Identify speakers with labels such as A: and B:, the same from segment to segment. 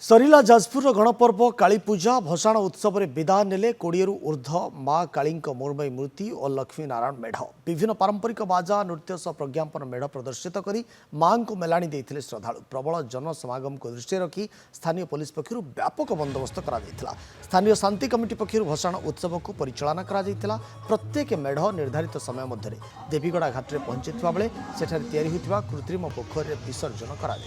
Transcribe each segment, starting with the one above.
A: सरिला जाजपुर गणपर्व कालीपूजा भसाण उत्सव में विदाय नेले 20 ऊर्ध्व माँ काली मृण्मयी मूर्ति और लक्ष्मी नारायण मेढ़ विभिन्न पारंपरिक बाजा नृत्य सह प्रज्ञापन मेढ़ प्रदर्शित कर मां को मेलाणी देते श्रद्धालु प्रबल जनसमागम को दृष्टि रखी स्थानीय पुलिस पक्षर व्यापक बंदोबस्त करा स्थानीय शांति कमिटी पक्षर भसाण उत्सव को परिचालना करा प्रत्येक मेढ़ निर्धारित समय मध्य देवीगड़ा घाट में पहुंचुवा बेले सेठारे तैयारी होइतिबा कृत्रिम पोखर में विसर्जन करा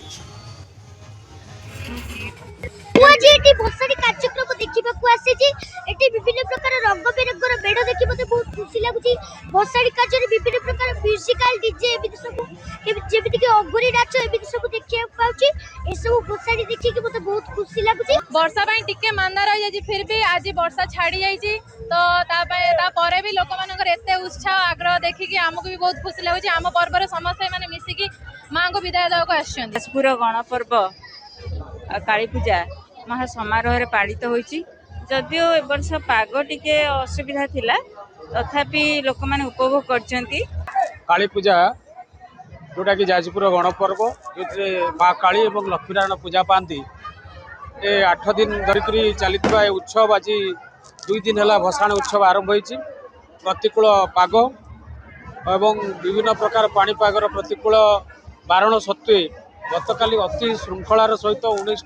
B: कार्यक्रम देखा विभिन्न प्रकार रंग बेरंगर मेढ़ देखी मत बहुत खुशी लगुच भसाणी कार्य विभिन्न प्रकार म्यूजिकल डीजे जमीक अघुरी नाच सब देखा पाऊँ सब भसाणी देखिए मत बहुत खुशी लगुच
C: वर्षा टिके मांदा रही फिर भी आज वर्षा छाड़ी जाइए तो भी लोक मान एत उत्साह आग्रह देखिकी आमको भी बहुत खुशी लगुच आम पर्व समस्ते मैंने मिसिकी माँ को विदाय देवाक
D: जाजपुर गणपर्व कालीपूजा महा समारोह पालित होइछि जदियो ए वर्ष पाग टिके असुविधा थिला तथापि लोक माने उपभोग करछंती।
E: कालीपूजा जोटा कि जाजपुर गणपर्व जो माँ काली और लक्ष्मीनारायण पूजा पाती ए 8 दिन धरिकी चलता उत्सव आज 2 दिन है भसाण उत्सव आरंभ होइछि। प्रतिकूल पाग एवं विभिन्न प्रकार पाणीपागर प्रतिकूल बारण सत्वे गतकाली अति श्रृंखलार सहित 19